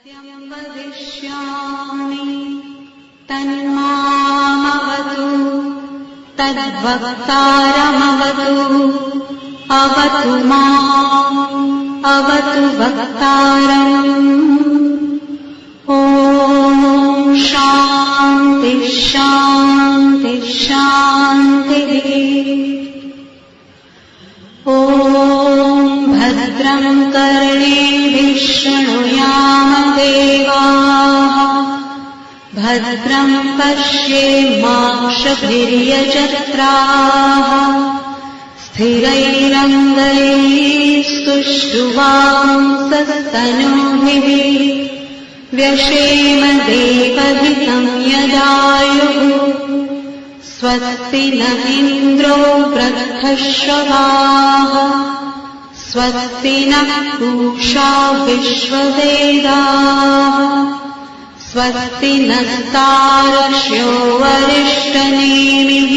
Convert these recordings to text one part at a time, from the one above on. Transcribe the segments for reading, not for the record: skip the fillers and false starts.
सत्यं वदिष्यामि तन्मामवतु तद्वक्तारमवतु अवतु माम् अवतु वक्तारम्। ॐ शान्ति शान्ति शान्तिः। ॐ भद्रं कर्णेभिः शृणुयाम देवाः भद्रं पश्येमाक्षभिर्यजत्राः स्थिरैरङ्गैस्तुष्टुवांसस्तनूभिः व्यशेम देवहितं यदायुः। स्वस्ति न इन्द्रो वृद्धश्रवाः स्वस्ति नः पूषा विश्ववेदाः स्वस्ति नस्तार्क्ष्यो वरिष्ठनेमिः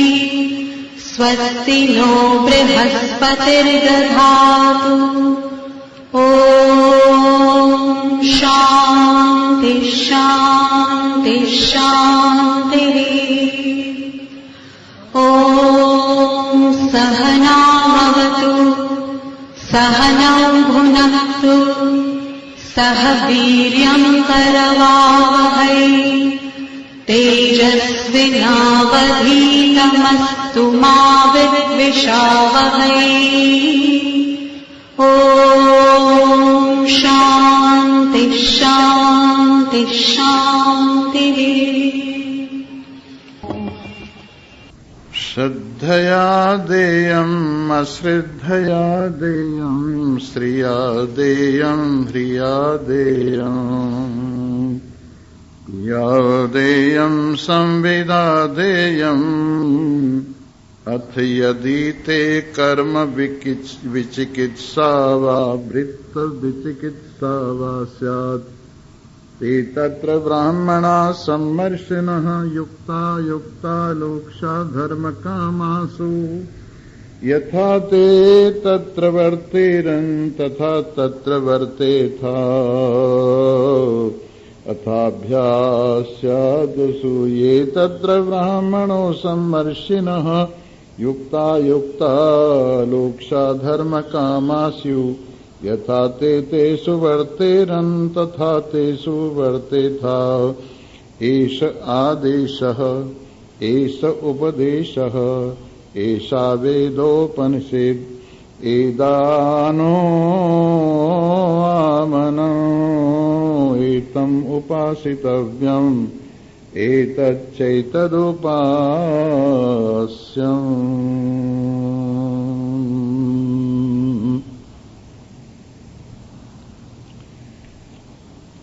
स्वस्ति नो बृहस्पतिर्दधातु। ॐ शान्ति शान्ति शान्तिः। ॐ सहनावतु सहनौ भुनक्तु सह वीर्यं करवावहै तेजस्विनावधीतमस्तु मा विद्विषावहै। ॐ शान्ति शान्ति शान्तिः। श्रद्धया देयम् अश्रद्धया देयम् श्रिया देयम् ह्रिया देयम् या देयम् संविदा देयम् अथ यदि ते कर्म विचिकित्सा वा वृत्त विचिकित्सा वा स्यात् ते तत्र ब्राह्मणा सम्मर्षिणः युक्ता युक्ता लोक्षा धर्मकामासु यथा ते तत्र वर्तेरन् तथा तत्र वर्तेथा अथाभ्यास्यादसु ये तत्र ब्राह्मणो सम्मर्षिणः युक्ता युक्ता लोक्षा धर्मकामासु यथा ते तेषु वर्तेरन् तथा तेषु वर्तेथा। एष आदेशः एष उपदेशः एषा वेदोपनिषद् एदानो आमनो एतम् उपासितव्यम् एतच्चैतदुपास्यम्।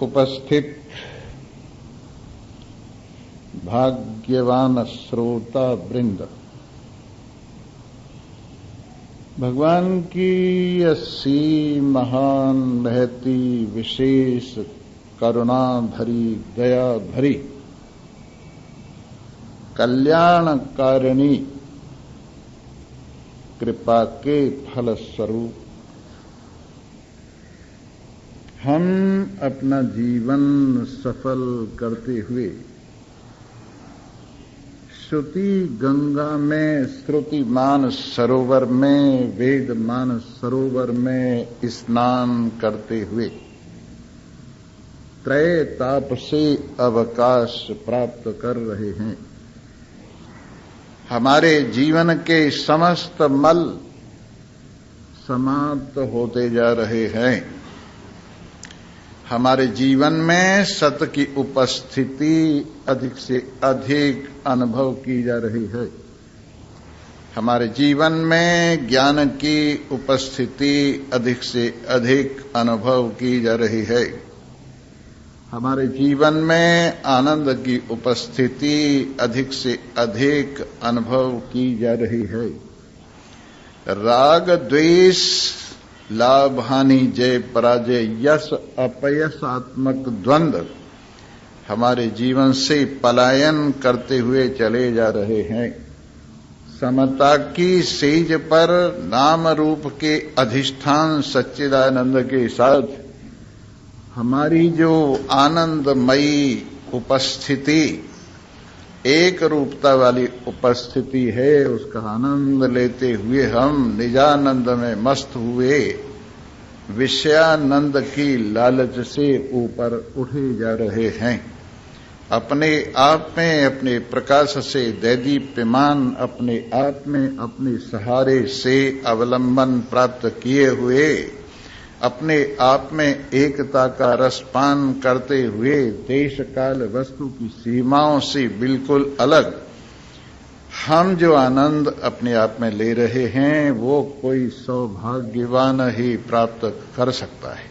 उपस्थित भाग्यवान श्रोता वृंद, भगवान की अस्सी महान महती विशेष करुणा भरी दया भरी कल्याणकारिणी कृपा के फलस्वरूप हम अपना जीवन सफल करते हुए श्रुति गंगा में श्रुतिमान सरोवर में वेदमान सरोवर में स्नान करते हुए त्रय ताप से अवकाश प्राप्त कर रहे हैं। हमारे जीवन के समस्त मल समाप्त होते जा रहे हैं। हमारे जीवन में सत्य की उपस्थिति अधिक से अधिक अनुभव की जा रही है। हमारे जीवन में ज्ञान की उपस्थिति अधिक से अधिक अनुभव की जा रही है। हमारे जीवन में आनंद की उपस्थिति अधिक से अधिक अनुभव की जा रही है। राग द्वेष लाभ हानि जय पराजय यश अपयशात्मक द्वंद्व हमारे जीवन से पलायन करते हुए चले जा रहे हैं। समता की सेज पर नाम रूप के अधिष्ठान सच्चिदानंद के साथ हमारी जो आनंदमयी उपस्थिति, एक रूपता वाली उपस्थिति है, उसका आनंद लेते हुए हम निजानंद में मस्त हुए विषयानंद की लालच से ऊपर उठे जा रहे हैं। अपने आप में अपने प्रकाश से दैदीप्यमान, अपने आप में अपने सहारे से अवलंबन प्राप्त किए हुए, अपने आप में एकता का रसपान करते हुए देश काल वस्तु की सीमाओं से बिल्कुल अलग हम जो आनंद अपने आप में ले रहे हैं, वो कोई सौभाग्यवान ही प्राप्त कर सकता है।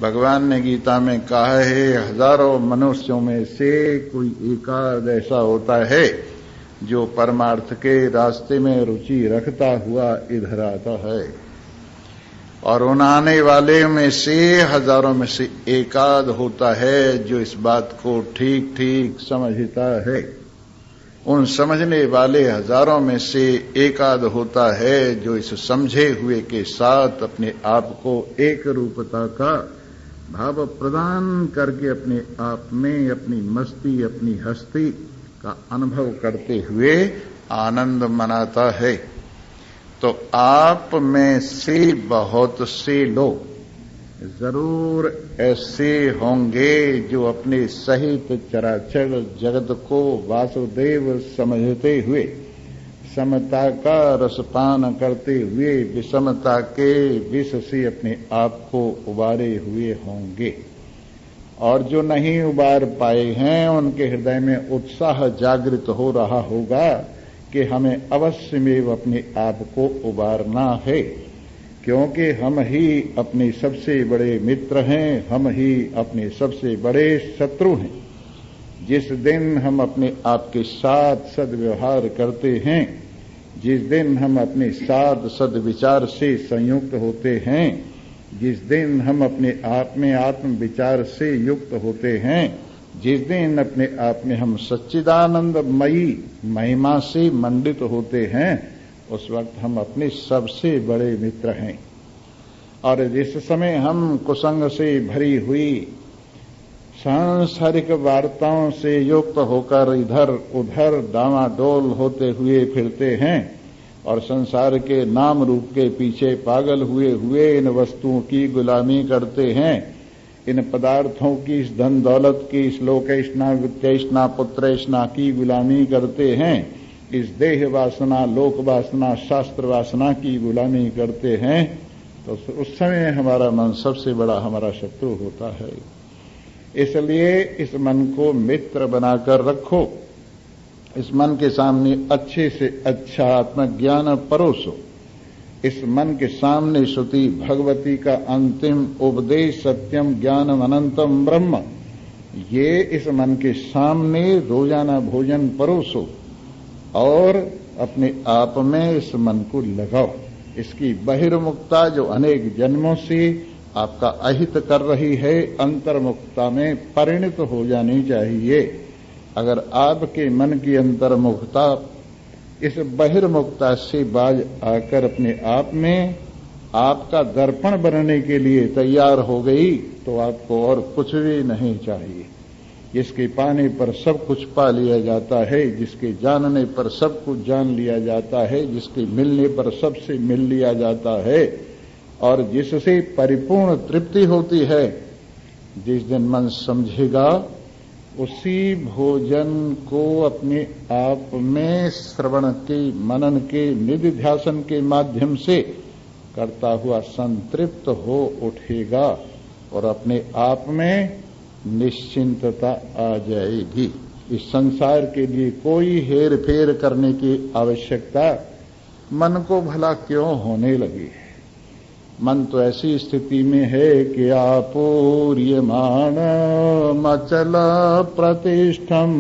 भगवान ने गीता में कहा है, हजारों मनुष्यों में से कोई एकाध ऐसा होता है जो परमार्थ के रास्ते में रुचि रखता हुआ इधर आता है, और उन आने वाले में से हजारों में से एकाध होता है जो इस बात को ठीक ठीक समझता है। उन समझने वाले हजारों में से एकाध होता है जो इस समझे हुए के साथ अपने आप को एक रूपता का भाव प्रदान करके अपने आप में अपनी मस्ती, अपनी हस्ती का अनुभव करते हुए आनंद मनाता है। तो आप में से बहुत से लोग जरूर ऐसे होंगे जो अपने सहित चराचर जगत को वासुदेव समझते हुए समता का रसपान करते हुए विषमता के विष से अपने आप को उबारे हुए होंगे, और जो नहीं उबार पाए हैं उनके हृदय में उत्साह जागृत हो रहा होगा कि हमें अवश्यमेव अपने आप को उबारना है, क्योंकि हम ही अपने सबसे बड़े मित्र हैं, हम ही अपने सबसे बड़े शत्रु हैं। जिस दिन हम अपने आप के साथ सद्व्यवहार करते हैं, जिस दिन हम अपने साथ सद्विचार से संयुक्त होते हैं, जिस दिन हम अपने आप में आत्म विचार से युक्त होते हैं, जिस दिन अपने आप में हम सच्चिदानंदमयी महिमा से मंडित होते हैं, उस वक्त हम अपने सबसे बड़े मित्र हैं। और जिस समय हम कुसंग से भरी हुई सांसारिक वार्ताओं से युक्त होकर इधर उधर डामाडोल होते हुए फिरते हैं और संसार के नाम रूप के पीछे पागल हुए हुए इन वस्तुओं की गुलामी करते हैं, इन पदार्थों की, इस धन दौलत की, इस लोकेशना वित्तेशना पुत्रेशना की गुलामी करते हैं, इस देह वासना, लोक वासना, शास्त्र वासना की गुलामी करते हैं, तो उस समय हमारा मन सबसे बड़ा हमारा शत्रु होता है। इसलिए इस मन को मित्र बनाकर रखो, इस मन के सामने अच्छे से अच्छा आत्मज्ञान परोसो, इस मन के सामने श्रुति भगवती का अंतिम उपदेश सत्यम ज्ञानम अनंतम ब्रह्म, ये इस मन के सामने रोजाना भोजन परोसो और अपने आप में इस मन को लगाओ। इसकी बहिर्मुखता जो अनेक जन्मों से आपका अहित कर रही है, अंतर्मुखता में परिणत हो जानी चाहिए। अगर आपके मन की अंतर्मुखता इस बहिर्मुखता से बाज आकर अपने आप में आपका दर्पण बनने के लिए तैयार हो गई, तो आपको और कुछ भी नहीं चाहिए। जिसके पाने पर सब कुछ पा लिया जाता है, जिसके जानने पर सब कुछ जान लिया जाता है, जिसके मिलने पर सबसे मिल लिया जाता है और जिससे परिपूर्ण तृप्ति होती है, जिस दिन मन समझेगा उसी भोजन को अपने आप में श्रवण के, मनन के, निधिध्यासन के माध्यम से करता हुआ संतृप्त हो उठेगा और अपने आप में निश्चिंतता आ जाएगी। इस संसार के लिए कोई हेर फेर करने की आवश्यकता मन को भला क्यों होने लगी है। मन तो ऐसी स्थिति में है कि आपूर्यमाण अचल प्रतिष्ठम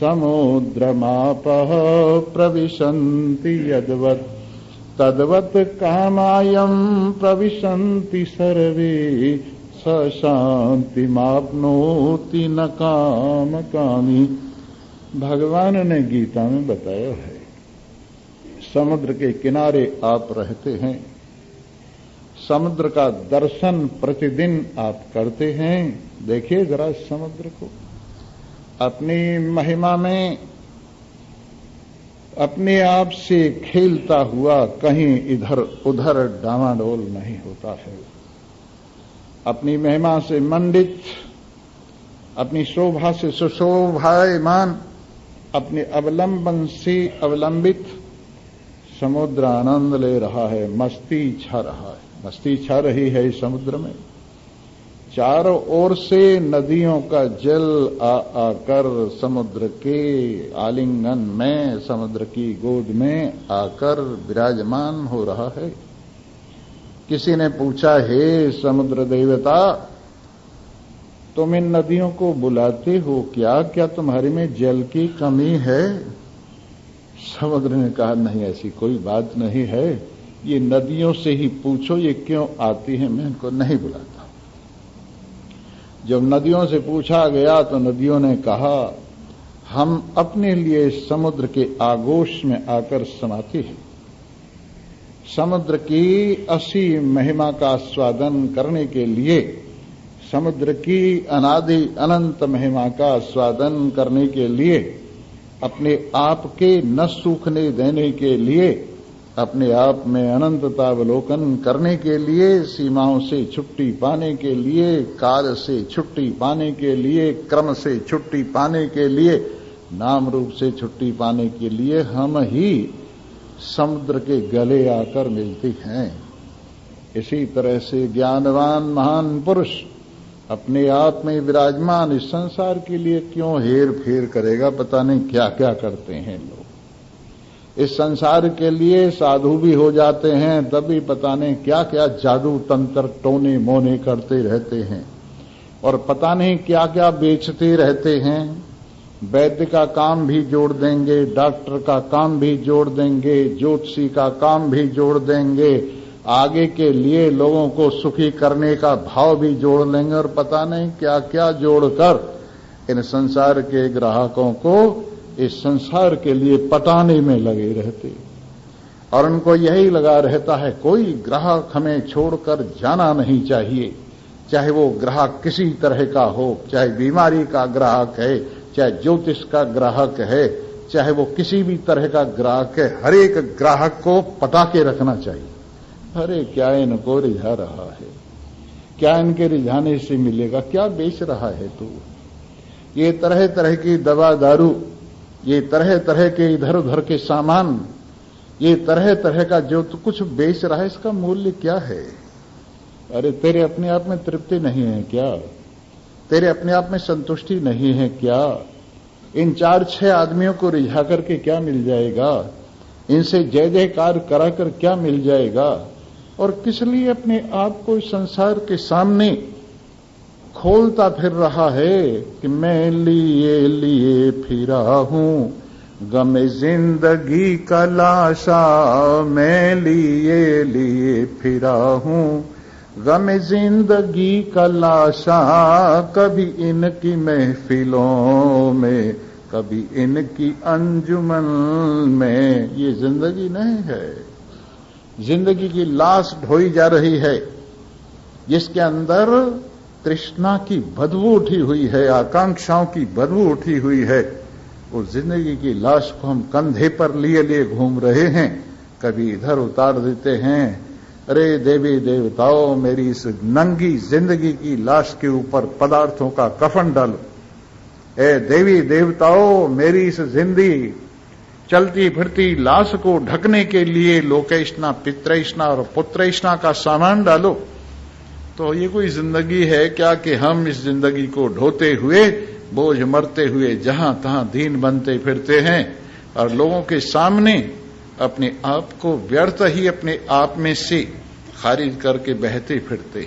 समुद्रमापः प्रविशन्ति यद्वत् तद्वत् कामायं प्रविशन्ति सर्वे स शांतिमाप्नोति न काम कामी। भगवान ने गीता में बताया है, समुद्र के किनारे आप रहते हैं, समुद्र का दर्शन प्रतिदिन आप करते हैं। देखिए जरा समुद्र को, अपनी महिमा में अपने आप से खेलता हुआ कहीं इधर उधर डामाडोल नहीं होता है। अपनी महिमा से मंडित, अपनी शोभा से सुशोभायमान, अपने अवलंबन से अवलंबित समुद्र आनंद ले रहा है, मस्ती छा रहा है, मस्ती छा रही है इस समुद्र में। चारों ओर से नदियों का जल आ आकर समुद्र के आलिंगन में, समुद्र की गोद में आकर विराजमान हो रहा है। किसी ने पूछा, हे समुद्र देवता, तुम इन नदियों को बुलाते हो क्या? क्या तुम्हारे में जल की कमी है? समुद्र ने कहा, नहीं, ऐसी कोई बात नहीं है। ये नदियों से ही पूछो ये क्यों आती है, मैं इनको नहीं बुलाता। जब नदियों से पूछा गया तो नदियों ने कहा, हम अपने लिए समुद्र के आगोश में आकर समाते हैं। समुद्र की असीम महिमा का स्वादन करने के लिए, समुद्र की अनादि अनंत महिमा का स्वादन करने के लिए, अपने आप के न सूखने देने के लिए, अपने आप में अनंततावलोकन करने के लिए, सीमाओं से छुट्टी पाने के लिए, काल से छुट्टी पाने के लिए, क्रम से छुट्टी पाने के लिए, नाम रूप से छुट्टी पाने के लिए हम ही समुद्र के गले आकर मिलती हैं। इसी तरह से ज्ञानवान महान पुरुष अपने आप में विराजमान इस संसार के लिए क्यों हेर फेर करेगा? पता नहीं क्या क्या करते हैं लोग। इस संसार के लिए साधु भी हो जाते हैं, तभी पता नहीं क्या क्या जादू तंत्र टोने मोने करते रहते हैं, और पता नहीं क्या क्या बेचते रहते हैं। वैद्य का काम भी जोड़ देंगे, डॉक्टर का काम भी जोड़ देंगे, ज्योतिषी का काम भी जोड़ देंगे, आगे के लिए लोगों को सुखी करने का भाव भी जोड़ लेंगे, और पता नहीं क्या क्या जोड़कर इन संसार के ग्राहकों को इस संसार के लिए पटाने में लगे रहते। और उनको यही लगा रहता है, कोई ग्राहक हमें छोड़कर जाना नहीं चाहिए, चाहे वो ग्राहक किसी तरह का हो, चाहे बीमारी का ग्राहक है, चाहे ज्योतिष का ग्राहक है, चाहे वो किसी भी तरह का ग्राहक है, हर एक ग्राहक को पटा के रखना चाहिए। अरे क्या इनको रिझा रहा है? क्या इनके रिझाने से मिलेगा? क्या बेच रहा है तू? ये तरह तरह की दवा दारू, ये तरह तरह के इधर उधर के सामान, ये तरह तरह का जो तू कुछ बेच रहा है, इसका मूल्य क्या है? अरे तेरे अपने आप में तृप्ति नहीं है क्या? तेरे अपने आप में संतुष्टि नहीं है क्या? इन 4-6 आदमियों को रिझा करके क्या मिल जाएगा? इनसे जय जयकार कराकर क्या मिल जाएगा? और किस लिए अपने आप को इस संसार के सामने खोलता फिर रहा है कि मैं लिए लिए फिरा हूं गमे जिंदगी का लाशा, मैं लिए लिए फिरा हूं गमे जिंदगी का लाशा, कभी इनकी महफिलों में, कभी इनकी अंजुमन में। ये जिंदगी नहीं है। जिंदगी की लाश ढोई जा रही है, जिसके अंदर तृष्णा की बदबू उठी हुई है, आकांक्षाओं की बदबू उठी हुई है। उस जिंदगी की लाश को हम कंधे पर लिए लिए घूम रहे हैं, कभी इधर उतार देते हैं। अरे देवी देवताओं, मेरी इस नंगी जिंदगी की लाश के ऊपर पदार्थों का कफन डालो। ए देवी देवताओं, मेरी इस जिंदगी चलती फिरती लाश को ढकने के लिए लोकेष्णा, पितृष्णा और पुत्रष्णा का सामान डालो। तो ये कोई जिंदगी है क्या कि हम इस जिंदगी को ढोते हुए, बोझ मरते हुए जहां तहां दीन बनते फिरते हैं, और लोगों के सामने अपने आप को व्यर्थ ही अपने आप में से खारिज करके बहते फिरते।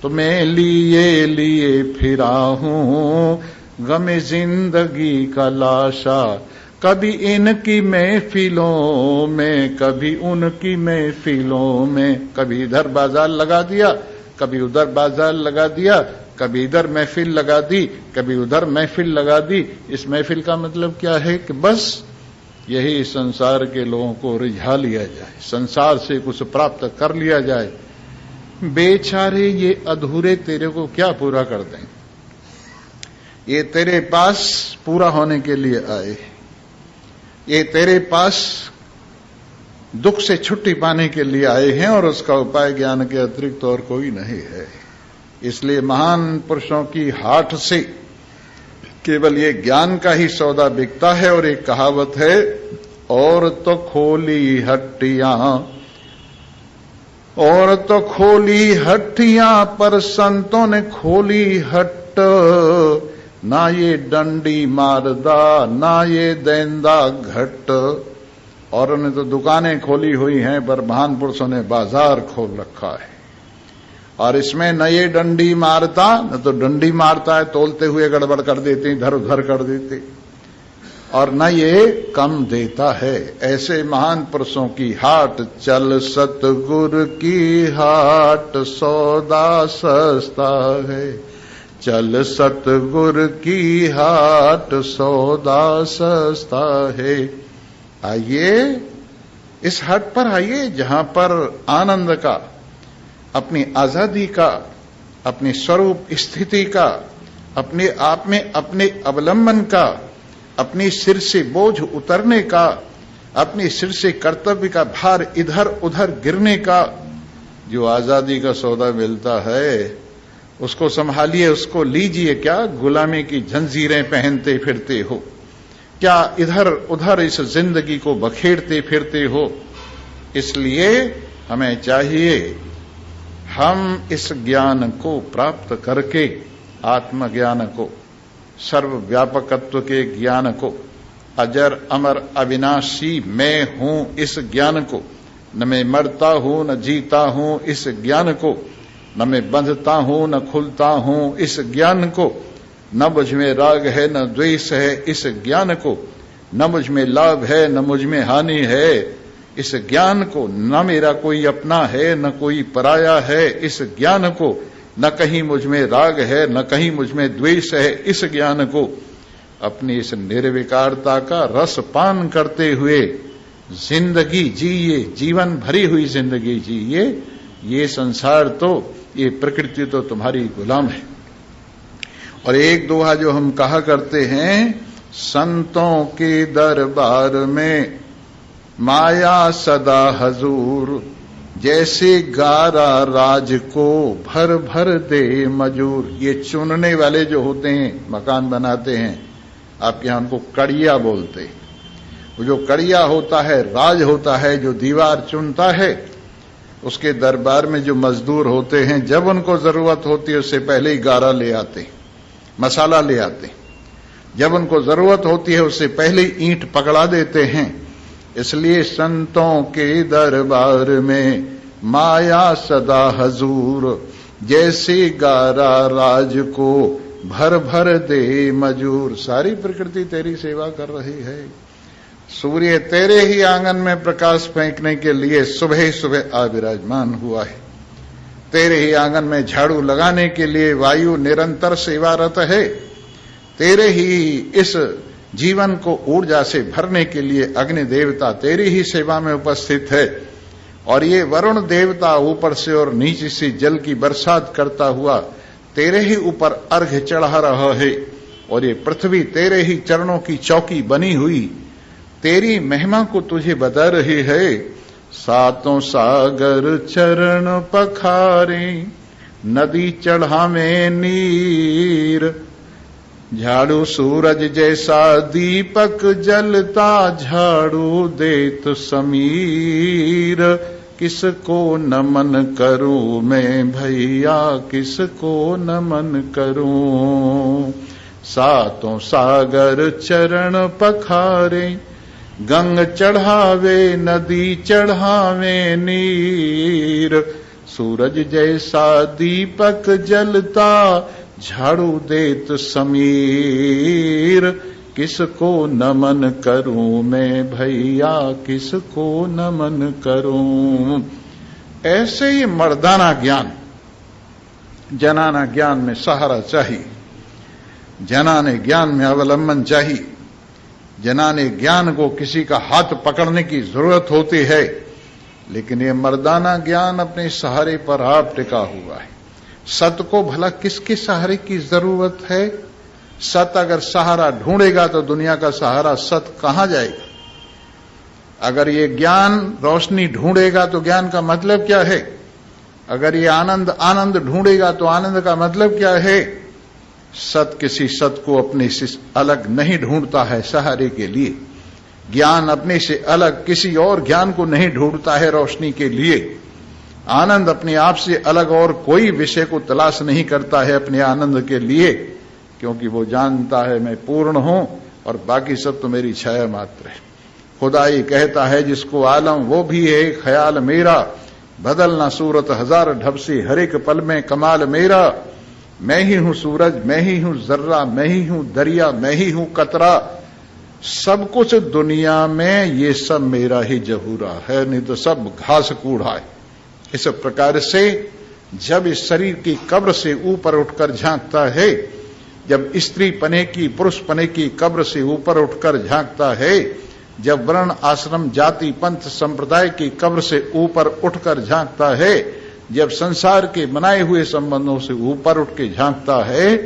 तो मैं लिए लिए फिरा हूं गमे जिंदगी का लाशा, कभी इनकी महफिलों में, कभी उनकी महफिलों में। कभी इधर बाजार लगा दिया, कभी उधर बाजार लगा दिया, कभी इधर महफिल लगा दी, कभी उधर महफिल लगा दी। इस महफिल का मतलब क्या है कि बस यही संसार के लोगों को रिझा लिया जाए, संसार से कुछ प्राप्त कर लिया जाए। बेचारे ये अधूरे तेरे को क्या पूरा कर दें। ये तेरे पास पूरा होने के लिए आए, ये तेरे पास दुख से छुट्टी पाने के लिए आए हैं और उसका उपाय ज्ञान के अतिरिक्त और कोई नहीं है। इसलिए महान पुरुषों की हाट से केवल ये ज्ञान का ही सौदा बिकता है। और एक कहावत है, और तो खोली हट्टियां, और तो खोली हट्टियां पर संतों ने खोली हट, ना ये डंडी मारदा ना ये देंदा घट। और उन्हें तो दुकानें खोली हुई हैं, पर महान पुरुषों ने बाजार खोल रखा है। और इसमें न ये डंडी मारता, न तो डंडी मारता है, तोलते हुए गड़बड़ कर देते, इधर उधर कर देते, और न ये कम देता है। ऐसे महान पुरुषों की हाट, चल सतगुरु की हाट सौदा सस्ता है, चल सतगुरु की हाट सौदा सस्ता है। आइए इस हाट पर आइए, जहां पर आनंद का, अपनी आजादी का, अपनी स्वरूप स्थिति का, अपने आप में अपने अवलंबन का, अपनी सिर से बोझ उतरने का, अपनी सिर से कर्तव्य का भार इधर उधर गिरने का जो आजादी का सौदा मिलता है, उसको संभालिए, उसको लीजिए। क्या गुलामी की जंजीरें पहनते फिरते हो? क्या इधर उधर इस जिंदगी को बखेरते फिरते हो? इसलिए हमें चाहिए हम इस ज्ञान को प्राप्त करके, आत्मज्ञान को, सर्वव्यापकत्व के ज्ञान को, अजर अमर अविनाशी मैं हूं इस ज्ञान को, न मैं मरता हूं न जीता हूं इस ज्ञान को, न मैं बंधता हूं न खुलता हूं इस ज्ञान को, न मुझ में राग है न द्वेष है इस ज्ञान को, न मुझ में लाभ है न मुझ में हानि है इस ज्ञान को, न मेरा कोई अपना है न कोई पराया है इस ज्ञान को, न कहीं मुझ में राग है न कहीं मुझ में द्वेष है इस ज्ञान को। अपनी इस निर्विकारता का रस पान करते हुए जिंदगी जिए, जीवन भरी हुई जिंदगी जिए। ये संसार तो, ये प्रकृति तो तुम्हारी गुलाम है। और एक दोहा जो हम कहा करते हैं, संतों के दरबार में माया सदा हजूर, जैसे गारा राज को भर भर दे मजूर। ये चुनने वाले जो होते हैं, मकान बनाते हैं, आप यहां उनको कड़िया बोलते हैं। वो जो कड़िया होता है, राज होता है, जो दीवार चुनता है, उसके दरबार में जो मजदूर होते हैं, जब उनको जरूरत होती है उससे पहले ही गारा ले आते, मसाला ले आते। जब उनको जरूरत होती है उससे पहले ही ईंट पकड़ा देते हैं। इसलिए संतों के दरबार में माया सदा हजूर, जैसे गारा राज को भर भर दे मजूर। सारी प्रकृति तेरी सेवा कर रही है। सूर्य तेरे ही आंगन में प्रकाश फेंकने के लिए सुबह सुबह आ विराजमान हुआ है। तेरे ही आंगन में झाड़ू लगाने के लिए वायु निरंतर सेवारत है। तेरे ही इस जीवन को ऊर्जा से भरने के लिए अग्नि देवता तेरी ही सेवा में उपस्थित है। और ये वरुण देवता ऊपर से और नीचे से जल की बरसात करता हुआ तेरे ही ऊपर अर्घ्य चढ़ा रहा है। और ये पृथ्वी तेरे ही चरणों की चौकी बनी हुई तेरी महिमा को तुझे बता रही है। सातों सागर चरण पखारे, नदी चढ़ावे नीर, झाड़ू सूरज जैसा दीपक जलता, झाड़ू देत समीर। किसको नमन करूं मैं भैया, किसको नमन करूं। सातों सागर चरण पखारे, गंग चढ़ावे नदी चढ़ावे नीर। सूरज जैसा दीपक जलता, झाड़ू देत समीर। किसको नमन करूं मैं भैया, किसको नमन करूं। ऐसे ही मर्दाना ज्ञान, जनाना ज्ञान में सहारा चाहिए, जनाने ज्ञान में अवलंबन चाहिए। जनाने ज्ञान को किसी का हाथ पकड़ने की जरूरत होती है, लेकिन ये मर्दाना ज्ञान अपने सहारे पर आप टिका हुआ है। सत को भला किसके सहारे की जरूरत है? सत अगर सहारा ढूंढेगा तो दुनिया का सहारा सत कहां जाएगा? अगर ये ज्ञान रोशनी ढूंढेगा तो ज्ञान का मतलब क्या है? अगर ये आनंद ढूंढेगा तो आनंद का मतलब क्या है? सत किसी सत को अपने से अलग नहीं ढूंढता है सहारे के लिए। ज्ञान अपने से अलग किसी और ज्ञान को नहीं ढूंढता है रोशनी के लिए। आनंद अपने आप से अलग और कोई विषय को तलाश नहीं करता है अपने आनंद के लिए, क्योंकि वो जानता है मैं पूर्ण हूं और बाकी सब तो मेरी छाया मात्र है। खुदा ही कहता है जिसको आलम वो भी है ख्याल मेरा, बदलना सूरत हजार ढब से हर एक पल में कमाल मेरा। मैं ही हूं सूरज, मैं ही हूं जर्रा, मैं ही हूं दरिया, मैं ही हूं कतरा। सब कुछ दुनिया में ये सब मेरा ही जहूरा है, नहीं तो सब घास कूड़ा है। इस प्रकार से जब इस शरीर की कब्र से ऊपर उठकर झांकता है, जब स्त्री पने की पुरुष पने की कब्र से ऊपर उठकर झांकता है, जब वर्ण आश्रम जाति पंथ संप्रदाय की कब्र से ऊपर उठकर झांकता है, जब संसार के बनाए हुए संबंधों से ऊपर उठ के झांकता है,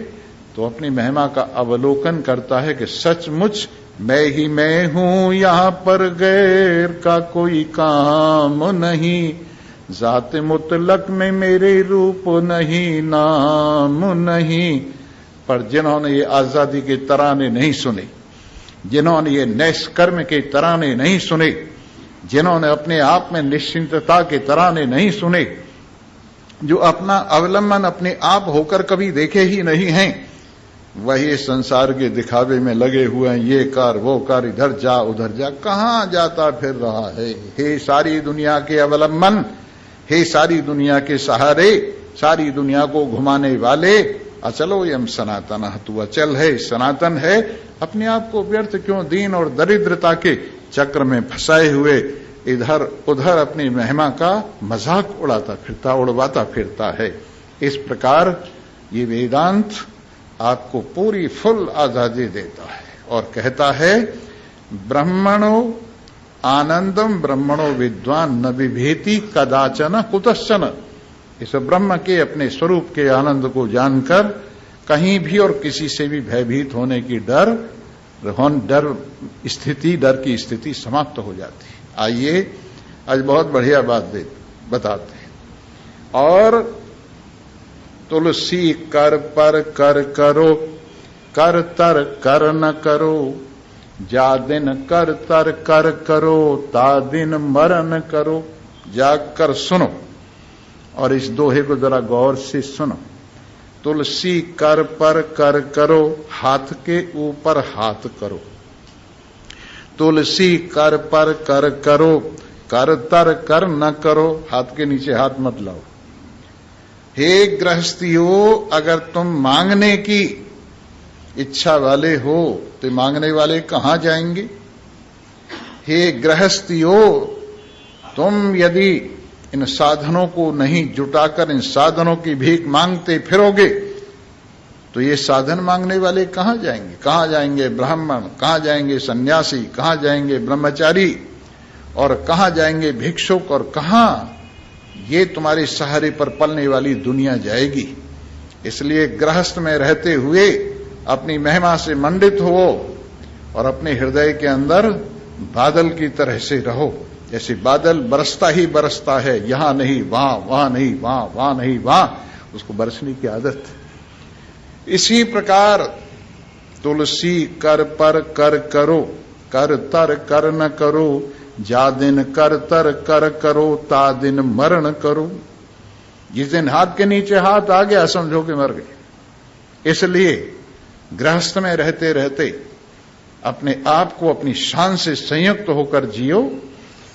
तो अपनी महिमा का अवलोकन करता है कि सचमुच मैं ही मैं हूं, यहां पर गैर का कोई काम नहीं। जात मुतलक में मेरे रूप नहीं, नाम नहीं। पर जिन्होंने ये आजादी के तराने नहीं सुने, जिन्होंने ये नैष्कर्म के तराने नहीं सुने, जिन्होंने अपने आप में निश्चिंतता के तराने नहीं सुने, जो अपना अवलंबन अपने आप होकर कभी देखे ही नहीं हैं, वही संसार के दिखावे में लगे हुए हैं। ये कर वो कर, इधर जा उधर जा, कहां जाता फिर रहा है? हे सारी दुनिया के अवलंबन, हे सारी दुनिया के सहारे, सारी दुनिया को घुमाने वाले, अचलो यम सनातन, तू अचल है, सनातन है। अपने आप को व्यर्थ क्यों दीन और दरिद्रता के चक्र में फंसाए हुए इधर उधर अपनी महिमा का मजाक उड़वाता फिरता है। इस प्रकार ये वेदांत आपको पूरी फुल आजादी देता है और कहता है ब्रह्मणो आनंदम ब्रह्मणो विद्वान न विभेति कदाचन कुतश्चन। इस ब्रह्म के अपने स्वरूप के आनंद को जानकर कहीं भी और किसी से भी भयभीत होने की डर की स्थिति समाप्त हो जाती है। आइए आज बहुत बढ़िया बात बताते हैं। और तुलसी कर पर कर करो, कर तर कर न करो, जा दिन कर तर कर करो, ता दिन मरण करो। जाग कर सुनो और इस दोहे को जरा गौर से सुनो। तुलसी कर पर कर करो, हाथ के ऊपर हाथ करो। तुलसी कर पर कर करो, कर तर कर न करो, हाथ के नीचे हाथ मत लाओ। हे गृहस्थियों, अगर तुम मांगने की इच्छा वाले हो तो मांगने वाले कहां जाएंगे? हे गृहस्थियों, तुम यदि इन साधनों को नहीं जुटाकर इन साधनों की भीख मांगते फिरोगे तो ये साधन मांगने वाले कहां जाएंगे? कहां जाएंगे ब्राह्मण, कहां जाएंगे सन्यासी, कहां जाएंगे ब्रह्मचारी और कहां जाएंगे भिक्षुक, और कहां ये तुम्हारे सहारे पर पलने वाली दुनिया जाएगी? इसलिए गृहस्थ में रहते हुए अपनी महिमा से मंडित हो और अपने हृदय के अंदर बादल की तरह से रहो। जैसे बादल बरसता ही बरसता है, यहां नहीं वहां, वहां नहीं वहां, वहां नहीं वहां, उसको बरसने की आदत। इसी प्रकार तुलसी कर पर कर करो, कर तर कर न करो, जा दिन कर तर कर करो, ता दिन मरण करो। जिस दिन हाथ के नीचे हाथ आ गया समझो कि मर गए। इसलिए गृहस्थ में रहते रहते अपने आप को अपनी शान से संयुक्त होकर जियो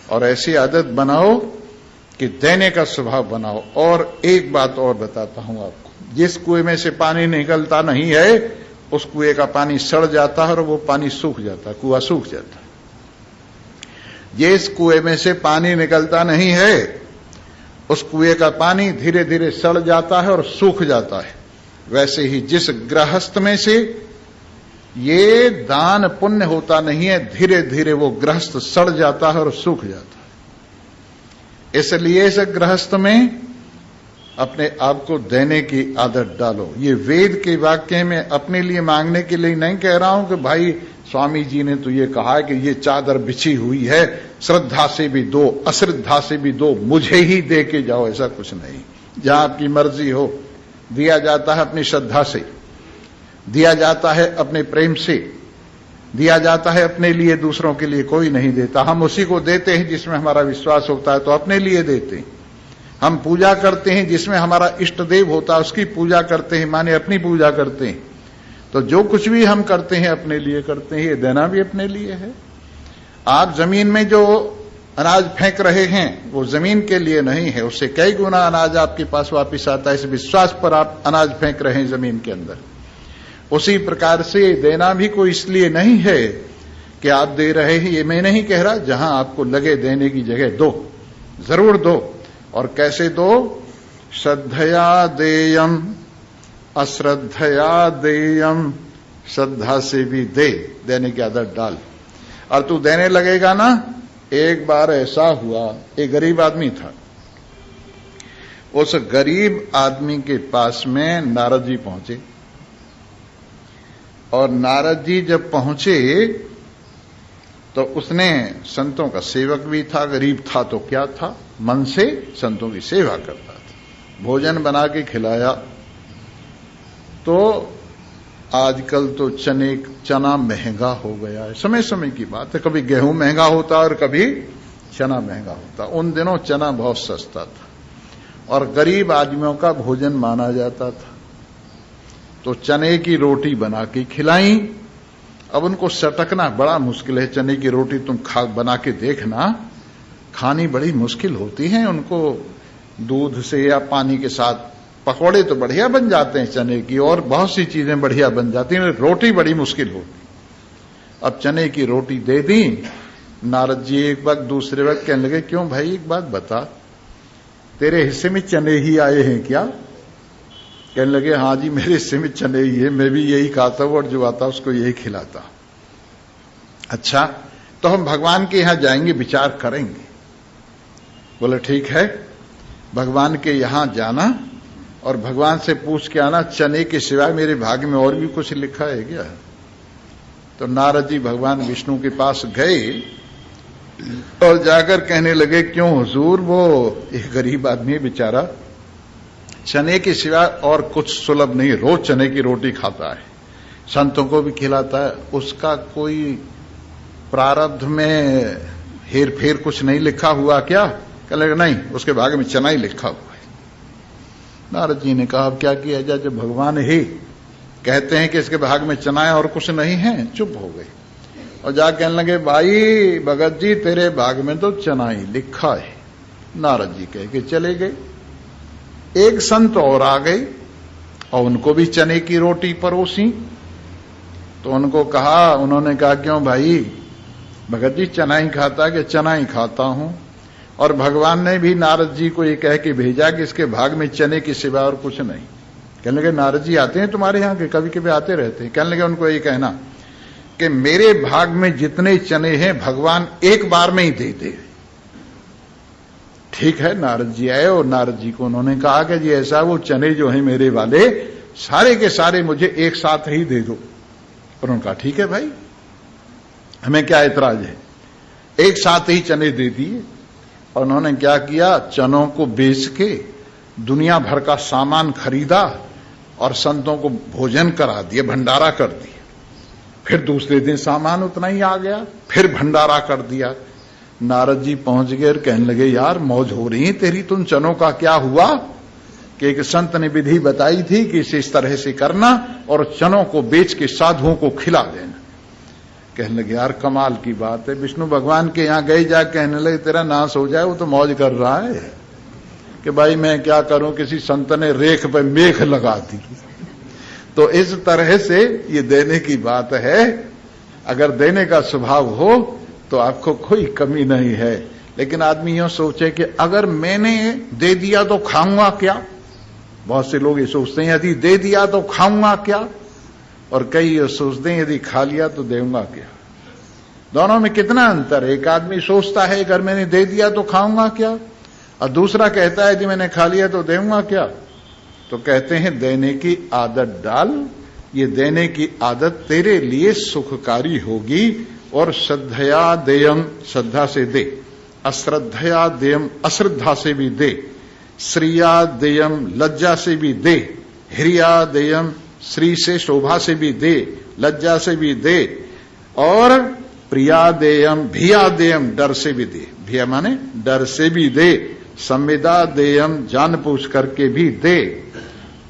और ऐसी आदत बनाओ कि देने का स्वभाव बनाओ। और एक बात और बताता हूं आपको, जिस कुएं में से पानी निकलता नहीं है उस कुएं का पानी सड़ जाता है और वो पानी सूख जाता है, कुआं सूख जाता है। जिस कुएं में से पानी निकलता नहीं है उस कुएं का पानी धीरे धीरे सड़ जाता है और सूख जाता है। वैसे ही जिस गृहस्थ में से ये दान पुण्य होता नहीं है, धीरे धीरे वो गृहस्थ सड़ जाता है और सूख जाता है। इसलिए इस गृहस्थ में अपने आप को देने की आदत डालो। ये वेद के वाक्य में अपने लिए मांगने के लिए नहीं कह रहा हूं कि भाई स्वामी जी ने तो ये कहा है कि ये चादर बिछी हुई है, श्रद्धा से भी दो, अश्रद्धा से भी दो, मुझे ही दे के जाओ, ऐसा कुछ नहीं। जहां आपकी मर्जी हो, दिया जाता है अपनी श्रद्धा से, दिया जाता है अपने प्रेम से, दिया जाता है अपने लिए, दूसरों के लिए कोई नहीं देता। हम उसी को देते हैं जिसमें हमारा विश्वास होता है, तो अपने लिए देते हैं। हम पूजा करते हैं जिसमें हमारा इष्ट देव होता है, उसकी पूजा करते हैं, माने अपनी पूजा करते हैं। तो जो कुछ भी हम करते हैं अपने लिए करते हैं, ये देना भी अपने लिए है। आप जमीन में जो अनाज फेंक रहे हैं वो जमीन के लिए नहीं है, उससे कई गुना अनाज आपके पास वापस आता है, इस विश्वास पर आप अनाज फेंक रहे हैं जमीन के अंदर। उसी प्रकार से देना भी कोई इसलिए नहीं है कि आप दे रहे हैं, ये मैं नहीं कह रहा। जहां आपको लगे देने की जगह दो, जरूर दो। और कैसे दो? श्रद्धया देयम, अश्रद्धया देयम, श्रद्धा से भी दे, देने की आदत डाल। और तू देने लगेगा ना। एक बार ऐसा हुआ, एक गरीब आदमी था, उस गरीब आदमी के पास में नारद जी पहुंचे। और नारद जी जब पहुंचे तो उसने, संतों का सेवक भी था, गरीब था तो क्या था, मन से संतों की सेवा करता था, भोजन बना के खिलाया। तो आजकल तो चना महंगा हो गया है, समय समय की बात है, कभी गेहूं महंगा होता और कभी चना महंगा होता। उन दिनों चना बहुत सस्ता था और गरीब आदमियों का भोजन माना जाता था। तो चने की रोटी बना के खिलाई। अब उनको सटकना बड़ा मुश्किल है, चने की रोटी तुम बना के देखना, खानी बड़ी मुश्किल होती है। उनको दूध से या पानी के साथ, पकौड़े तो बढ़िया बन जाते हैं चने की, और बहुत सी चीजें बढ़िया बन जाती हैं, रोटी बड़ी मुश्किल होती। अब चने की रोटी दे दी। नारद जी एक वक्त दूसरे वक्त कहने लगे, क्यों भाई एक बात बता, तेरे हिस्से में चने ही आए हैं क्या? कहने लगे, हाँ जी मेरे हिस्से में चने ही है, मैं भी यही खाता हूं और जो आता उसको यही खिलाता। अच्छा, तो हम भगवान के यहां जाएंगे, विचार करेंगे। बोले ठीक है, भगवान के यहां जाना और भगवान से पूछ के आना, चने के सिवाय मेरे भाग्य में और भी कुछ लिखा है क्या? तो नारद जी भगवान विष्णु के पास गए और जाकर कहने लगे, क्यों हुजूर, वो एक गरीब आदमी बेचारा चने के सिवाय और कुछ सुलभ नहीं, रोज चने की रोटी खाता है, संतों को भी खिलाता है, उसका कोई प्रारब्ध में हेर फेर कुछ नहीं लिखा हुआ क्या? कहने लगे नहीं, उसके भाग्य में चना ही लिखा हुआ है। नारद जी ने कहा, अब क्या किया जाए, जब भगवान ही कहते हैं कि इसके भाग में चना है और कुछ नहीं है। चुप हो गए और जा कहने लगे, भाई भगत जी तेरे भाग में तो चना ही लिखा है। नारद जी कह के चले गए। एक संत और आ गए और उनको भी चने की रोटी परोसी। तो उनको कहा, उन्होंने कहा, क्यों भाई भगत जी चना ही खाता है? कि चना ही खाता हूं। और भगवान ने भी नारद जी को ये कह के भेजा कि इसके भाग में चने के सिवा और कुछ नहीं। कहने लगे, नारद जी आते हैं तुम्हारे यहां के? कभी कभी आते रहते हैं। कहने लगे, उनको ये कहना कि मेरे भाग में जितने चने हैं भगवान एक बार में ही देते। ठीक है, नारद जी आए और नारद जी को उन्होंने कहा कि जी ऐसा, वो चने जो हैं मेरे वाले सारे के सारे मुझे एक साथ ही दे दो। और उन्होंने कहा ठीक है भाई, हमें क्या ऐतराज है। एक साथ ही चने दे दिए। और उन्होंने क्या किया, चनों को बेच के दुनिया भर का सामान खरीदा और संतों को भोजन करा दिया, भंडारा कर दिया। फिर दूसरे दिन सामान उतना ही आ गया, फिर भंडारा कर दिया। नारद जी पहुंच गए और कहने लगे, यार मौज हो रही है तेरी, तुम चनों का क्या हुआ? कि एक संत ने विधि बताई थी कि इसे इस तरह से करना और चनों को बेच के साधुओं को खिला देना। कहने लगे, यार कमाल की बात है। विष्णु भगवान के यहां गए, जा कहने लगे, तेरा नाश हो जाए, वो तो मौज कर रहा है। कि भाई मैं क्या करूं, किसी संत ने रेख पे मेख लगा दी। तो इस तरह से ये देने की बात है। अगर देने का स्वभाव हो तो आपको कोई कमी नहीं है। लेकिन आदमी यूं सोचे कि अगर मैंने दे दिया तो खाऊंगा क्या? बहुत से लोग ये सोचते हैं, यदि दे दिया तो खाऊंगा क्या? और कई ये सोचते हैं, यदि खा लिया तो देऊंगा क्या? दोनों में कितना अंतर है। एक आदमी सोचता है अगर मैंने दे दिया तो खाऊंगा क्या, और दूसरा कहता है कि मैंने खा लिया तो दूंगा क्या? तो कहते हैं देने की आदत डाल, ये देने की आदत तेरे लिए सुखकारी होगी। और श्रद्धया देयम, श्रद्धा से दे, अश्रद्धया देयम, अश्रद्धा से भी दे, श्रिया देयम, लज्जा से भी दे, ह्रिया देयम, श्री से शोभा से भी दे, लज्जा से भी दे, और प्रिया देयम, भिया देयम, डर से भी दे, भिया माने डर से भी दे, संविदा देयम, जान पूछ करके भी दे।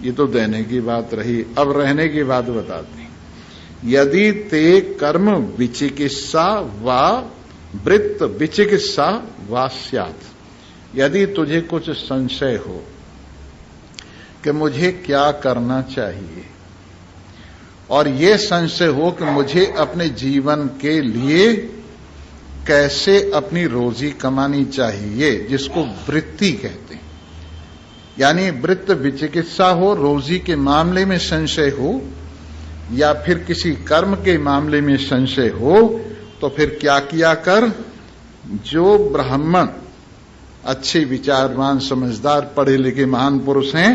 ये तो देने की बात रही। अब रहने की बात बताते हैं। यदि ते कर्म विचिकित्सा वा वृत्त विचिकित्सा वा स्यात्, यदि तुझे कुछ संशय हो कि मुझे क्या करना चाहिए, और ये संशय हो कि मुझे अपने जीवन के लिए कैसे अपनी रोजी कमानी चाहिए, जिसको वृत्ति कहते हैं, यानी वृत्त विचिकित्सा हो, रोजी के मामले में संशय हो, या फिर किसी कर्म के मामले में संशय हो, तो फिर क्या किया कर? जो ब्राह्मण अच्छे विचारवान समझदार पढ़े लिखे महान पुरुष हैं,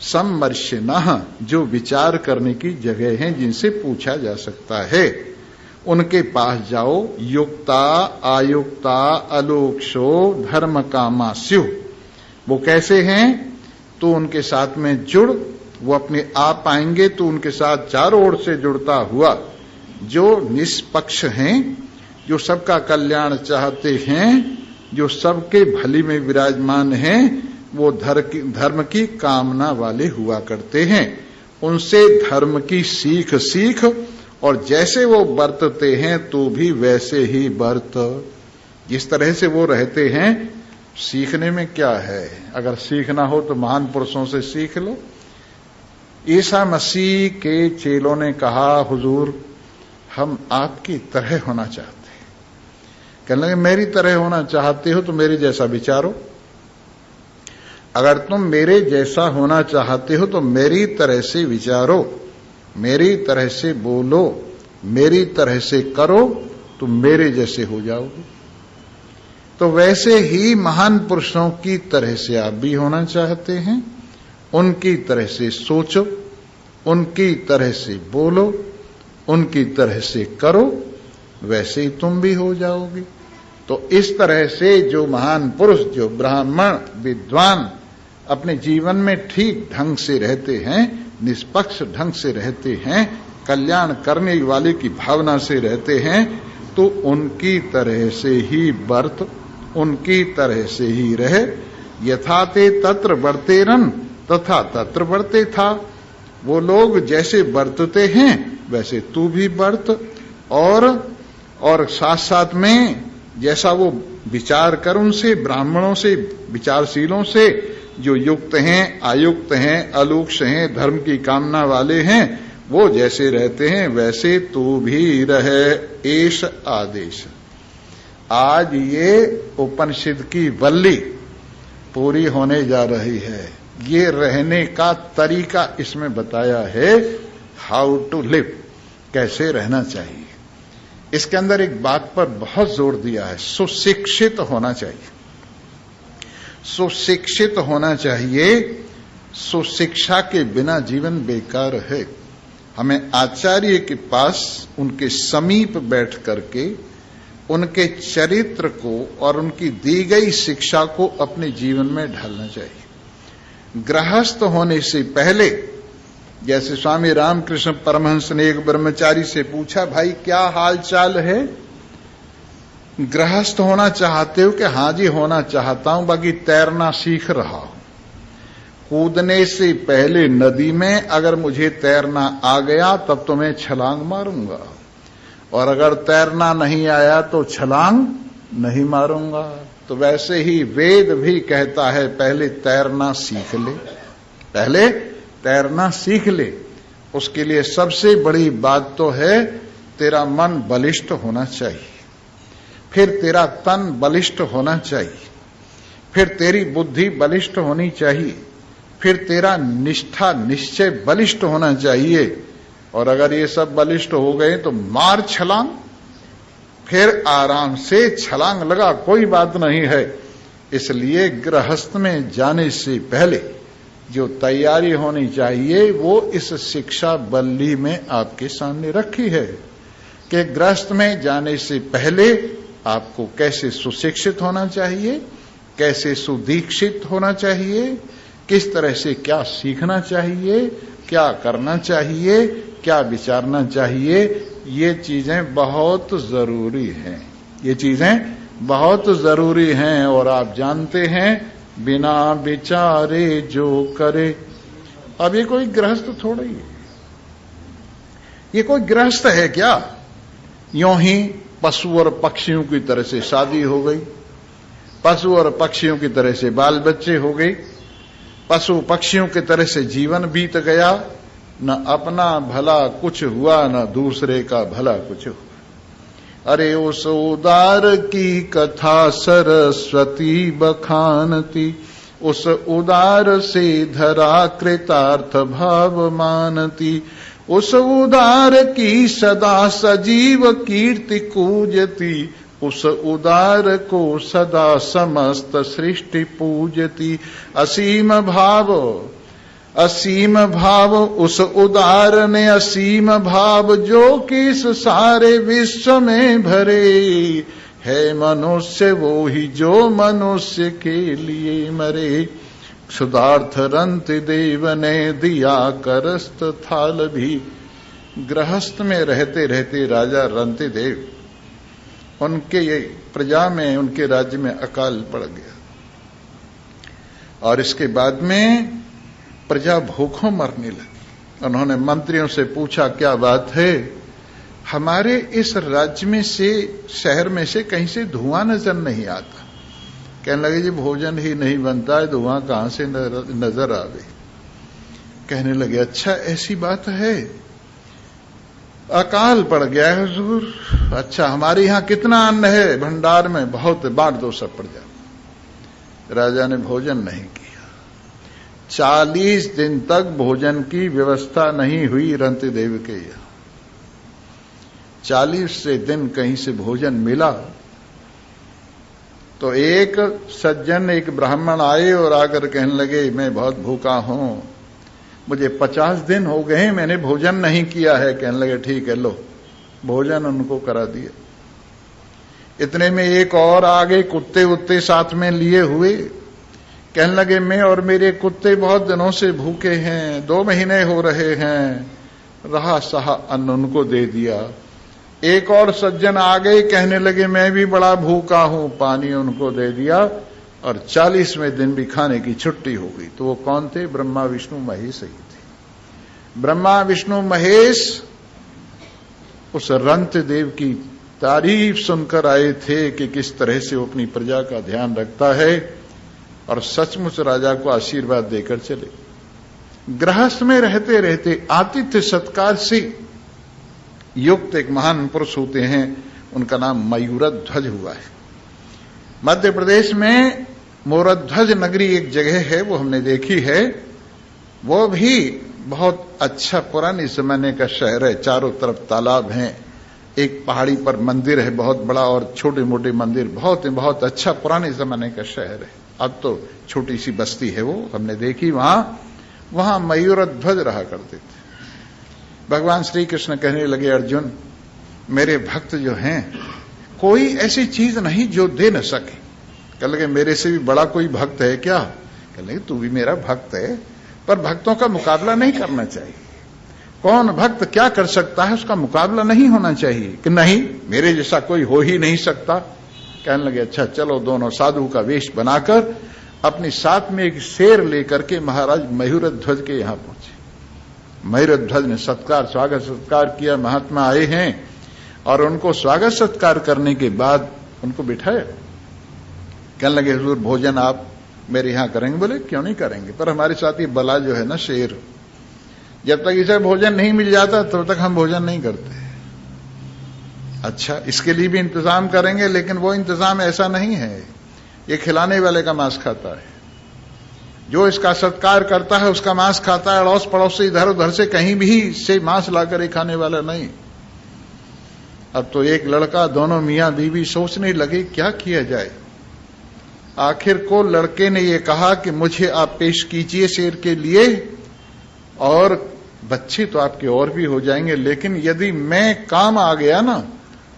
समर्षिणः, जो विचार करने की जगह हैं, जिनसे पूछा जा सकता है, उनके पास जाओ। युक्ता आयुक्ता अलोक्षो धर्म कामास्यु, वो कैसे हैं? तो उनके साथ में जुड़, वो अपने आप आएंगे तो उनके साथ चारों ओर से जुड़ता हुआ, जो निष्पक्ष हैं, जो सबका कल्याण चाहते हैं, जो सबके भली में विराजमान हैं, वो धर्म की कामना वाले हुआ करते हैं। उनसे धर्म की सीख सीख, और जैसे वो बरतते हैं तो भी वैसे ही बरत। जिस तरह से वो रहते हैं, सीखने में क्या है? अगर सीखना हो तो महान पुरुषों से सीख लो। ईसा मसीह के चेलों ने कहा, हुजूर हम आपकी तरह होना चाहते हैं। कहने लगे, मेरी तरह होना चाहते हो तो मेरे जैसा विचारो। अगर तुम मेरे जैसा होना चाहते हो तो मेरी तरह से विचारो, मेरी तरह से बोलो, मेरी तरह से करो, तुम मेरे जैसे हो जाओगे। तो वैसे ही महान पुरुषों की तरह से आप भी होना चाहते हैं, उनकी तरह से सोचो, उनकी तरह से बोलो, उनकी तरह से करो, वैसे ही तुम भी हो जाओगे। तो इस तरह से जो महान पुरुष, जो ब्राह्मण विद्वान अपने जीवन में ठीक ढंग से रहते हैं, निष्पक्ष ढंग से रहते हैं, कल्याण करने वाले की भावना से रहते हैं, तो उनकी तरह से ही बर्त, उनकी तरह से ही रहे। यथा ते तत्र वर्तेरन तथा तत्र वर्ते था, वो लोग जैसे बरतते हैं वैसे तू भी बरत, और साथ साथ में जैसा वो विचार कर उनसे, ब्राह्मणों से, विचारशीलों से, जो युक्त हैं, आयुक्त हैं, अलूक्ष हैं, धर्म की कामना वाले हैं, वो जैसे रहते हैं वैसे तू भी रहे। एष आदेश। आज ये उपनिषद की वल्ली पूरी होने जा रही है। ये रहने का तरीका इसमें बताया है, हाउ टू लिव, कैसे रहना चाहिए। इसके अंदर एक बात पर बहुत जोर दिया है, सुशिक्षित होना चाहिए। सुशिक्षित होना चाहिए। सुशिक्षा के बिना जीवन बेकार है। हमें आचार्य के पास उनके समीप बैठ करके उनके चरित्र को और उनकी दी गई शिक्षा को अपने जीवन में ढालना चाहिए। गृहस्थ होने से पहले, जैसे स्वामी रामकृष्ण परमहंस ने एक ब्रह्मचारी से पूछा, भाई क्या हाल चाल है, गृहस्थ होना चाहते हो? कि हाँ जी होना चाहता हूं, बाकी तैरना सीख रहा हूं। कूदने से पहले नदी में अगर मुझे तैरना आ गया तब तो मैं छलांग मारूंगा, और अगर तैरना नहीं आया तो छलांग नहीं मारूंगा। तो वैसे ही वेद भी कहता है, पहले तैरना सीख ले, पहले तैरना सीख ले। उसके लिए सबसे बड़ी बात तो है तेरा मन बलिष्ठ होना चाहिए, फिर तेरा तन बलिष्ठ होना चाहिए, फिर तेरी बुद्धि बलिष्ठ होनी चाहिए, फिर तेरा निष्ठा निश्चय बलिष्ठ होना चाहिए। और अगर ये सब बलिष्ठ हो गए तो मार छलांग, फिर आराम से छलांग लगा, कोई बात नहीं है। इसलिए गृहस्थ में जाने से पहले जो तैयारी होनी चाहिए वो इस शिक्षा बल्ली में आपके सामने रखी है कि गृहस्थ में जाने से पहले आपको कैसे सुशिक्षित होना चाहिए, कैसे सुदीक्षित होना चाहिए, किस तरह से क्या सीखना चाहिए, क्या करना चाहिए, क्या विचारना चाहिए। ये चीजें बहुत जरूरी हैं, ये चीजें बहुत जरूरी हैं। और आप जानते हैं बिना विचारे जो करे। अब ये कोई गृहस्थ थोड़ा ही है, ये कोई गृहस्थ है क्या? यूं ही पशु और पक्षियों की तरह से शादी हो गई, पशु और पक्षियों की तरह से बाल बच्चे हो गए, पशु पक्षियों की तरह से जीवन बीत गया, न अपना भला कुछ हुआ न दूसरे का भला कुछ हुआ। अरे उस उदार की कथा सरस्वती बखानती, उस उदार से धरा कृतार्थ भाव मानती, उस उदार की सदा सजीव कीर्ति कूजती, उस उदार को सदा समस्त सृष्टि पूजती। असीम भाव उस उदार ने असीम भाव जो कि इस सारे विश्व में भरे है। मनुष्य वो ही जो मनुष्य के लिए मरे। क्षुधार्थ रंत देव ने दिया करस्त थाल भी। गृहस्थ में रहते रहते राजा रंत देव, उनके प्रजा में, उनके राज्य में अकाल पड़ गया और इसके बाद में प्रजा भूखों मरने लगी। उन्होंने मंत्रियों से पूछा क्या बात है, हमारे इस राज्य में से, शहर में से कहीं से धुआं नजर नहीं आता। कहने लगे जी भोजन ही नहीं बनता है, धुआं कहां से नजर आवे। कहने लगे अच्छा ऐसी बात है, अकाल पड़ गया है हुजूर। अच्छा हमारे यहां कितना अन्न है भंडार में? बहुत, बांट दो सब प्रजा। राजा ने भोजन नहीं किया। 40 दिन तक भोजन की व्यवस्था नहीं हुई रंत देव के यहां। 40 दिन कहीं से भोजन मिला तो एक सज्जन, एक ब्राह्मण आए और आकर कहने लगे मैं बहुत भूखा हूं, मुझे 50 दिन हो गए मैंने भोजन नहीं किया है। कहने लगे ठीक है लो, भोजन उनको करा दिया। इतने में एक और आगे कुत्ते उत्ते साथ में लिए हुए, कहने लगे मैं और मेरे कुत्ते बहुत दिनों से भूखे हैं, 2 महीने हो रहे हैं। रहा सहा अन्न उनको दे दिया। एक और सज्जन आ गए, कहने लगे मैं भी बड़ा भूखा हूं, पानी उनको दे दिया और 40वें दिन भी खाने की छुट्टी हो गई। तो वो कौन थे? ब्रह्मा विष्णु महेश ही थे। ब्रह्मा विष्णु महेश उस रंत देव की तारीफ सुनकर आए थे कि किस तरह से वो अपनी प्रजा का ध्यान रखता है, और सचमुच राजा को आशीर्वाद देकर चले। गृहस्थ में रहते रहते आतिथ्य सत्कार से युक्त एक महान पुरुष होते हैं, उनका नाम मयूरध्वज हुआ है। मध्य प्रदेश में मोरध्वज नगरी एक जगह है, वो हमने देखी है। वो भी बहुत अच्छा पुराने जमाने का शहर है, चारों तरफ तालाब हैं, एक पहाड़ी पर मंदिर है बहुत बड़ा और छोटे मोटे मंदिर, बहुत अच्छा पुराने जमाने का शहर है। अब तो छोटी सी बस्ती है वो, हमने देखी वहां मयूरध्वज रहा करते थे। भगवान श्री कृष्ण कहने लगे अर्जुन मेरे भक्त जो हैं कोई ऐसी चीज नहीं जो दे न सके। कहने लगे मेरे से भी बड़ा कोई भक्त है क्या? कहने लगे तू भी मेरा भक्त है, पर भक्तों का मुकाबला नहीं करना चाहिए। कौन भक्त क्या कर सकता है उसका मुकाबला नहीं होना चाहिए। कि नहीं मेरे जैसा कोई हो ही नहीं सकता। कहने लगे अच्छा चलो, दोनों साधु का वेश बनाकर अपने साथ में एक शेर लेकर के महाराज मयूरध्वज के यहां पहुंचे। मयूरध्वज ने स्वागत सत्कार किया। महात्मा आए हैं और उनको स्वागत सत्कार करने के बाद उनको बिठाया। कहने लगे हुजूर भोजन आप मेरे यहां करेंगे? बोले क्यों नहीं करेंगे, पर हमारे साथ ये बला जो है ना शेर, जब तक इसे भोजन नहीं मिल जाता तब तक हम भोजन नहीं करते। अच्छा इसके लिए भी इंतजाम करेंगे, लेकिन वो इंतजाम ऐसा नहीं है, ये खिलाने वाले का मांस खाता है। जो इसका सत्कार करता है उसका मांस खाता है, अड़ोस पड़ोस से इधर उधर से कहीं भी से मांस लाकर खाने वाला नहीं। अब तो एक लड़का, दोनों मियां बीवी सोचने लगे क्या किया जाए। आखिर को लड़के ने ये कहा कि मुझे आप पेश कीजिए शेर के लिए, और बच्चे तो आपके और भी हो जाएंगे, लेकिन यदि मैं काम आ गया ना,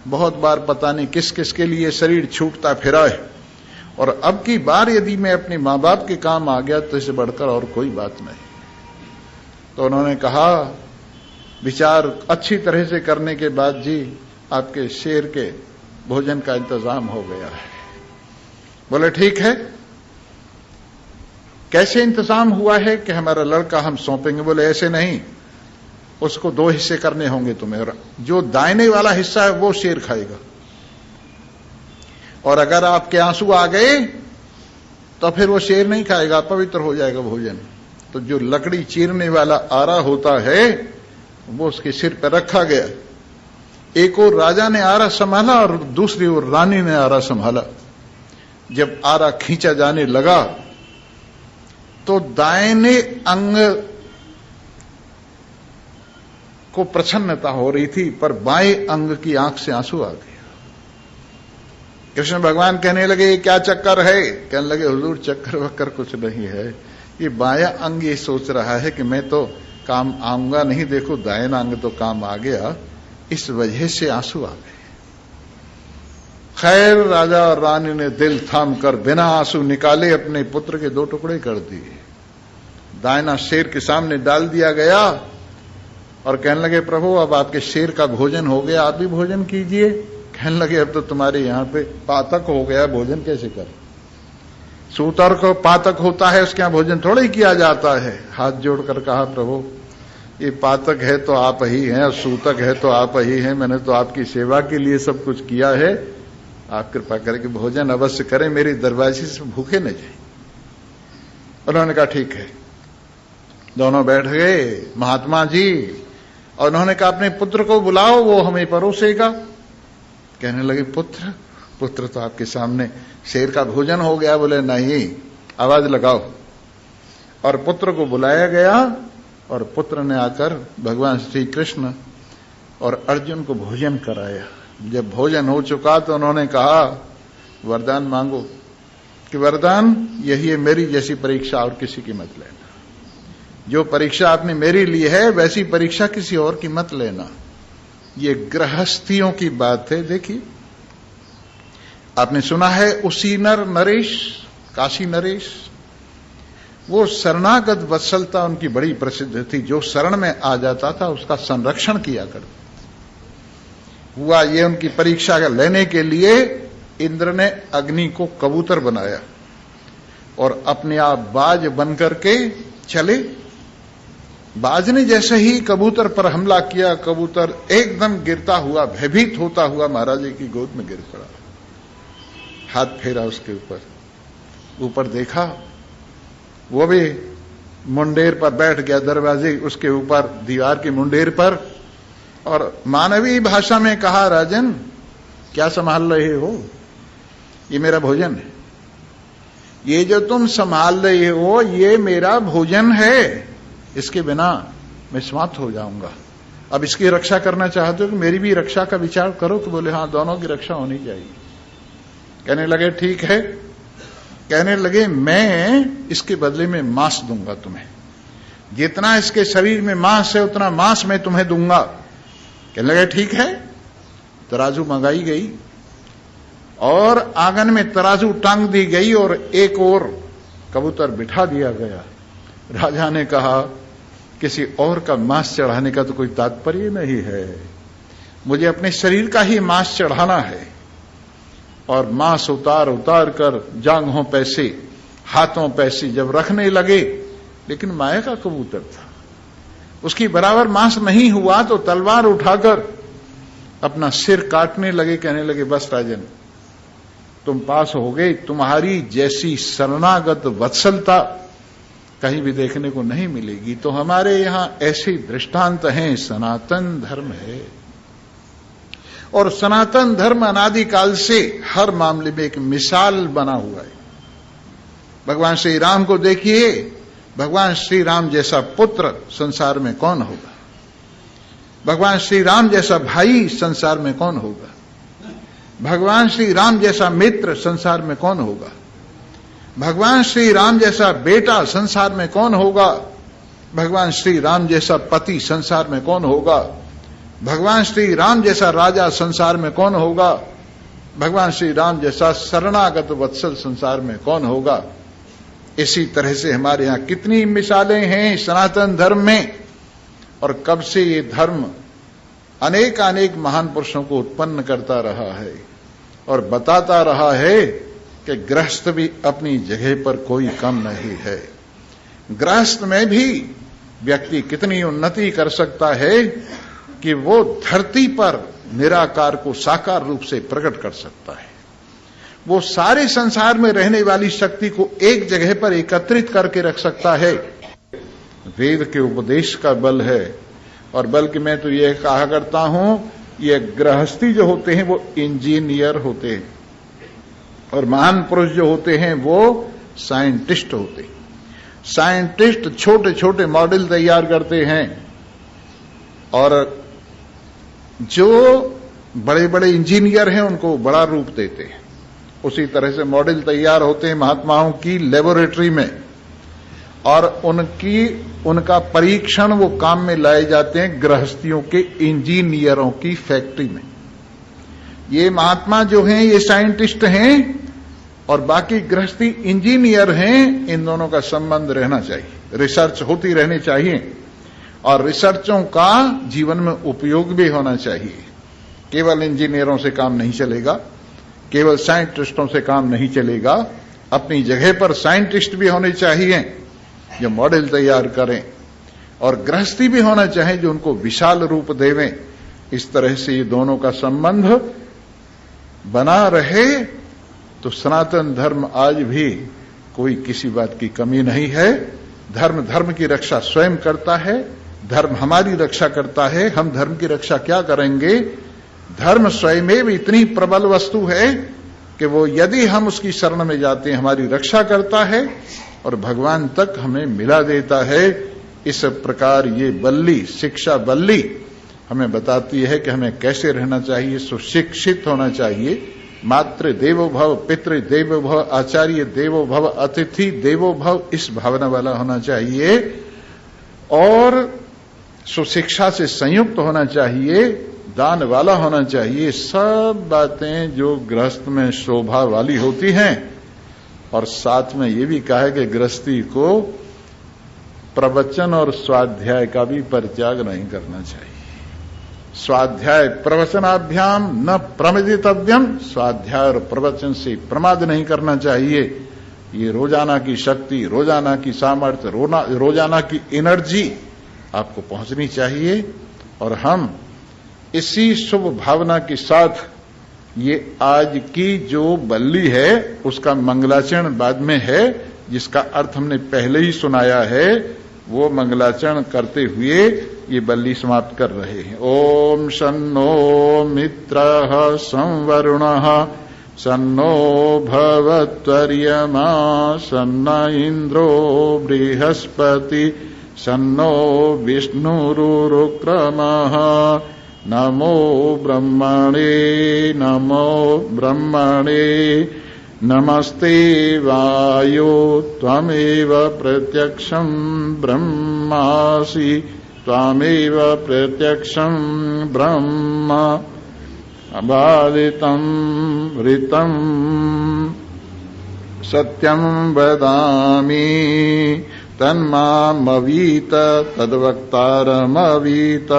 बहुत बार पता नहीं किस किस के लिए शरीर छूटता फिरा है, और अब की बार यदि मैं अपने मां बाप के काम आ गया तो इसे बढ़कर और कोई बात नहीं। तो उन्होंने कहा, विचार अच्छी तरह से करने के बाद जी आपके शेर के भोजन का इंतजाम हो गया है। बोले ठीक है, कैसे इंतजाम हुआ है कि हमारा लड़का हम सौंपेंगे? बोले ऐसे नहीं, उसको 2 हिस्से करने होंगे तुम्हें, और जो दाहिने वाला हिस्सा है वो शेर खाएगा, और अगर आपके आंसू आ गए तो फिर वो शेर नहीं खाएगा, पवित्र हो जाएगा भोजन। तो जो लकड़ी चीरने वाला आरा होता है वो उसके सिर पर रखा गया। एक और राजा ने आरा संभाला और दूसरी ओर रानी ने आरा संभाला। जब आरा खींचा जाने लगा तो दाहिने अंग को प्रसन्नता हो रही थी, पर बाएं अंग की आंख से आंसू आ गया। कृष्ण भगवान कहने लगे, ये क्या चक्कर है? कहने लगे, हुजूर चक्कर वक्कर कुछ नहीं है, ये बायां अंग ये सोच रहा है कि मैं तो काम आऊंगा नहीं, देखो दाहिना अंग तो काम आ गया, इस वजह से आंसू आ गए। खैर राजा और रानी ने दिल थाम कर बिना आंसू निकाले अपने पुत्र के 2 टुकड़े कर दिए। दाहिना शेर के सामने डाल दिया गया और कहने लगे, प्रभु अब आपके शेर का भोजन हो गया, आप भी भोजन कीजिए। कहने लगे, अब तो तुम्हारे यहां पे पातक हो गया, भोजन कैसे कर? सूतर को पातक होता है, उसके यहां भोजन थोड़ा ही किया जाता है। हाथ जोड़कर कहा, प्रभु ये पातक है तो आप ही हैं, और सूतक है तो आप ही हैं, मैंने तो आपकी सेवा के लिए सब कुछ किया है, आप कृपा करके भोजन अवश्य करें, मेरी दरवाजे से भूखे न जाए। उन्होंने कहा ठीक है। दोनों बैठ गए महात्मा जी, और उन्होंने कहा अपने पुत्र को बुलाओ, वो हमें परोसेगा। कहने लगे, पुत्र तो आपके सामने, शेर का भोजन हो गया। बोले नहीं, आवाज लगाओ। और पुत्र को बुलाया गया, और पुत्र ने आकर भगवान श्री कृष्ण और अर्जुन को भोजन कराया। जब भोजन हो चुका तो उन्होंने कहा, वरदान मांगो। कि वरदान यही है, मेरी जैसी परीक्षा और किसी की मत लेना। जो परीक्षा आपने मेरी ली है वैसी परीक्षा किसी और की मत लेना। ये गृहस्थियों की बात है। देखिए, आपने सुना है उसी नरेश, काशी नरेश, वो शरणागत वत्सलता उनकी बड़ी प्रसिद्ध थी। जो शरण में आ जाता था उसका संरक्षण किया करते। हुआ ये, उनकी परीक्षा लेने के लिए इंद्र ने अग्नि को कबूतर बनाया और अपने आप बाज बनकर के चले। बाज ने जैसे ही कबूतर पर हमला किया, कबूतर एकदम गिरता हुआ, भयभीत होता हुआ महाराज जी की गोद में गिर पड़ा। हाथ फेरा उसके ऊपर देखा, वो भी मुंडेर पर बैठ गया, दरवाजे उसके ऊपर, दीवार की मुंडेर पर, और मानवीय भाषा में कहा, राजन क्या संभाल रहे हो? ये मेरा भोजन है, ये जो तुम संभाल रहे हो ये मेरा भोजन है, इसके बिना मैं समाप्त हो जाऊंगा। अब इसकी रक्षा करना चाहते हो कि मेरी भी रक्षा का विचार करो? तो बोले हाँ, दोनों की रक्षा होनी चाहिए। कहने लगे ठीक है। कहने लगे, मैं इसके बदले में मांस दूंगा तुम्हें, जितना इसके शरीर में मांस है उतना मांस मैं तुम्हें दूंगा। कहने लगे ठीक है। तराजू मंगाई गई और आंगन में तराजू टांग दी गई और एक और कबूतर बिठा दिया गया। राजा ने कहा, किसी और का मांस चढ़ाने का तो कोई तात्पर्य नहीं है, मुझे अपने शरीर का ही मांस चढ़ाना है। और मांस उतार उतार कर जांघों पे से, हाथों पे से जब रखने लगे, लेकिन माया का कबूतर था, उसकी बराबर मांस नहीं हुआ तो तलवार उठाकर अपना सिर काटने लगे। कहने लगे, बस राजन तुम पास हो गए, तुम्हारी जैसी शरणागत वत्सलता कहीं भी देखने को नहीं मिलेगी। तो हमारे यहां ऐसे दृष्टांत हैं, सनातन धर्म है, और सनातन धर्म अनादिकाल से हर मामले में एक मिसाल बना हुआ है। भगवान श्री राम को देखिए, भगवान श्री राम जैसा पुत्र संसार में कौन होगा? भगवान श्री राम जैसा भाई संसार में कौन होगा? भगवान श्री राम जैसा मित्र संसार में कौन होगा? भगवान श्री राम जैसा बेटा संसार में कौन होगा? भगवान श्री राम जैसा पति संसार में कौन होगा? भगवान श्री राम जैसा राजा संसार में कौन होगा? भगवान श्री राम जैसा शरणागत वत्सल संसार में कौन होगा? इसी तरह से हमारे यहां कितनी मिसालें हैं सनातन धर्म में, और कब से ये धर्म अनेक महान पुरुषों को उत्पन्न करता रहा है और बताता रहा है कि गृहस्थ भी अपनी जगह पर कोई कम नहीं है। गृहस्थ में भी व्यक्ति कितनी उन्नति कर सकता है कि वो धरती पर निराकार को साकार रूप से प्रकट कर सकता है। वो सारे संसार में रहने वाली शक्ति को एक जगह पर एकत्रित करके रख सकता है। वेद के उपदेश का बल है। और बल्कि मैं तो यह कहा करता हूं, ये गृहस्थी जो होते हैं वो इंजीनियर होते हैं, और महान पुरुष जो होते हैं वो साइंटिस्ट होते हैं। साइंटिस्ट छोटे छोटे मॉडल तैयार करते हैं, और जो बड़े बड़े इंजीनियर हैं उनको बड़ा रूप देते हैं। उसी तरह से मॉडल तैयार होते हैं महात्माओं की लेबोरेटरी में, और उनका परीक्षण वो काम में लाए जाते हैं गृहस्थियों के इंजीनियरों की फैक्ट्री में। ये महात्मा जो हैं ये साइंटिस्ट हैं, और बाकी गृहस्थी इंजीनियर हैं। इन दोनों का संबंध रहना चाहिए, रिसर्च होती रहनी चाहिए, और रिसर्चों का जीवन में उपयोग भी होना चाहिए। केवल इंजीनियरों से काम नहीं चलेगा, केवल साइंटिस्टों से काम नहीं चलेगा। अपनी जगह पर साइंटिस्ट भी होने चाहिए जो मॉडल तैयार करें, और गृहस्थी भी होना चाहिए जो उनको विशाल रूप देवें। इस तरह से ये दोनों का संबंध बना रहे तो सनातन धर्म आज भी कोई किसी बात की कमी नहीं है। धर्म की रक्षा स्वयं करता है, धर्म हमारी रक्षा करता है। हम धर्म की रक्षा क्या करेंगे? धर्म स्वयं भी इतनी प्रबल वस्तु है कि वो यदि हम उसकी शरण में जाते हैं हमारी रक्षा करता है और भगवान तक हमें मिला देता है। इस प्रकार ये बल्ली, शिक्षा बल्ली हमें बताती है कि हमें कैसे रहना चाहिए। सुशिक्षित होना चाहिए। मातृ देवो भव, पितृ देवो भव, आचार्य देवो भव, अतिथि देवो भव, इस भावना वाला होना चाहिए, और सुशिक्षा से संयुक्त होना चाहिए, दान वाला होना चाहिए। सब बातें जो गृहस्थ में शोभा वाली होती हैं। और साथ में ये भी कहा है कि गृहस्थी को प्रवचन और स्वाध्याय का भी परित्याग नहीं करना चाहिए। स्वाध्याय प्रवचनाभ्याम न प्रमदितव्यम, स्वाध्याय और प्रवचन से प्रमाद नहीं करना चाहिए। ये रोजाना की शक्ति, रोजाना की सामर्थ्य, रोजाना की एनर्जी आपको पहुंचनी चाहिए। और हम इसी शुभ भावना के साथ ये आज की जो बल्ली है उसका मंगलाचरण बाद में है, जिसका अर्थ हमने पहले ही सुनाया है। वो मंगलाचरण करते हुए ये बल्ली समाप्त कर रहे हैं। ओम शन्नो मित्रः संवरुणः शन्नो भवत्वर्यमा शन्न इंद्रो बृहस्पति शन्नो विष्णुरुक्रमः नमो ब्रह्मणे नमस्ते वायो त्वमेव प्रत्यक्षं ब्रह्मासि त्वमेव प्रत्यक्षं ब्रह्म अबाधितं ऋतं सत्यं वदामि तन्मामवीत तद्वक्तारमवीत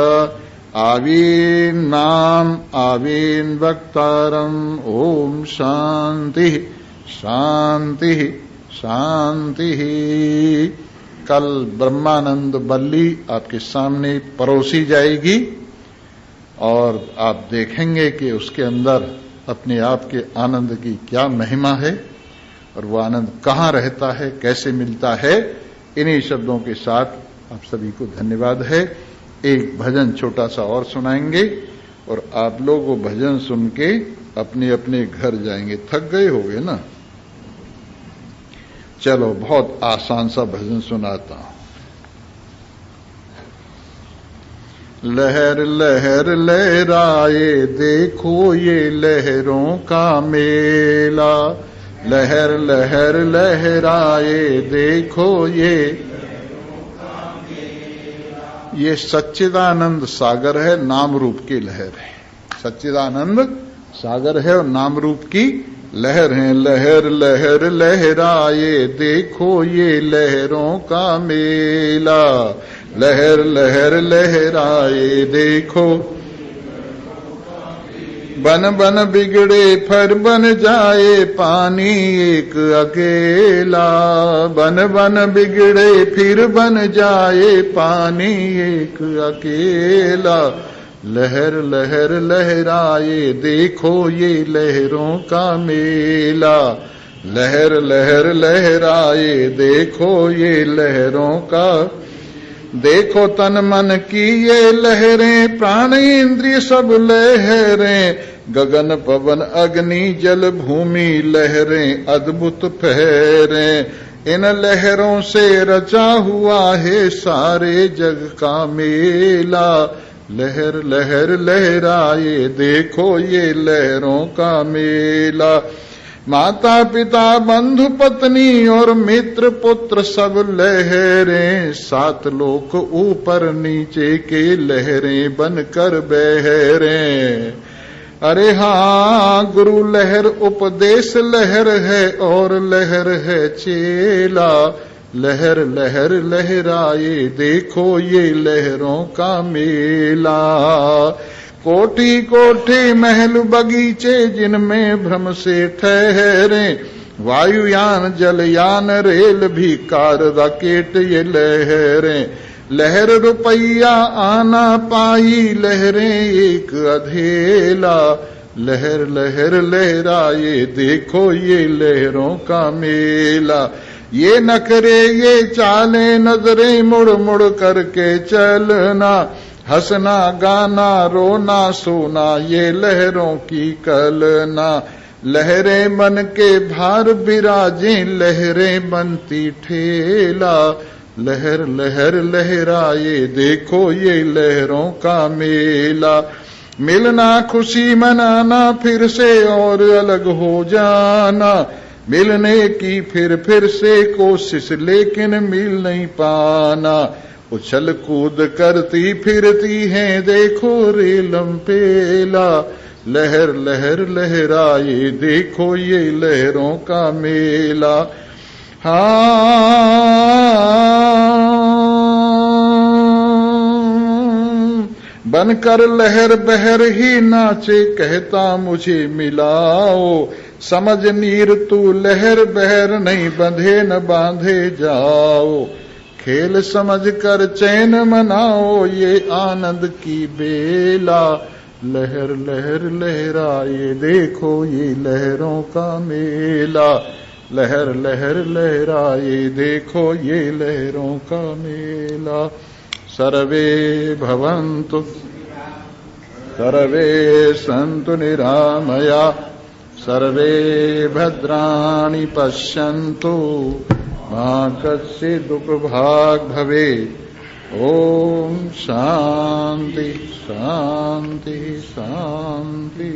आवीन्नाम आवीन वक्तारम। ओम शांति शांति शांति। कल ब्रह्मानंद बल्ली आपके सामने परोसी जाएगी और आप देखेंगे कि उसके अंदर अपने आप के आनंद की क्या महिमा है और वो आनंद कहाँ रहता है, कैसे मिलता है। इन्हीं शब्दों के साथ आप सभी को धन्यवाद है। एक भजन छोटा सा और सुनाएंगे और आप लोग वो भजन सुन के अपने अपने घर जाएंगे। थक गए होगे ना? चलो बहुत आसान सा भजन सुनाता हूं। लहर लहर लहराए देखो ये लहरों का मेला, लहर लहर लहराए देखो ये सच्चिदानंद सागर है, नाम रूप की लहर है। सच्चिदानंद सागर है और नाम रूप की लहर है। लहर लहर लहराए देखो ये लहरों का मेला, लहर लहर लहराए देखो। बन बन बिगड़े फिर बन जाए पानी एक अकेला, बन बन बिगड़े फिर बन जाए पानी एक अकेला। लहर लहर लहराए देखो ये लहरों का मेला, लहर लहर लहराए देखो ये लहरों का। देखो तन मन की ये लहरें, प्राण इंद्रिय सब लहरें, गगन पवन अग्नि जल भूमि लहरें अद्भुत फहरें। इन लहरों से रचा हुआ है सारे जग का मेला, लहर लहर लहराए देखो ये लहरों का मेला। माता पिता बंधु पत्नी और मित्र पुत्र सब लहरें, सात लोक ऊपर नीचे के लहरें बनकर बहरें। अरे हाँ गुरु लहर उपदेश लहर है और लहर है चेला, लहर लहर लहराए देखो ये लहरों का मेला। कोठी कोठी महल बगीचे जिनमें भ्रम से ठहरे, वायुयान जलयान रेल भी कार रकेट ये लहरें। लहर रुपया आना पाई लहरें एक अधेला, लहर लहर लहराए देखो ये लहरों का मेला। ये नखरे ये चाले नजरें मुड़ मुड़ करके चलना, हंसना गाना रोना सोना ये लहरों की कलना। लहरें बन के भार बिराजें लहरें बनती ठेला, लहर लहर लहराए देखो ये लहरों का मेला। मिलना खुशी मनाना फिर से और अलग हो जाना, मिलने की फिर से कोशिश लेकिन मिल नहीं पाना। उछल कूद करती फिरती हैं देखो रेलम पेला, लहर लहर लहराए देखो ये लहरों का मेला। हाँ बनकर लहर बहर ही नाचे कहता मुझे मिलाओ, समझ नीर तू लहर बहर नहीं बंधे न बांधे जाओ। खेल समझ कर चैन मनाओ ये आनंद की बेला, लहर लहर लहराए देखो ये लहरों का मेला, लहर लहर लहराए देखो ये लहरों का मेला। सर्वे भवन्तु सर्वे सन्तु निरामया, सर्वे भद्राणि पश्यन्तु मा कश्चित् दुःखभाग् भवेत्। ओम शांति शांति शांति।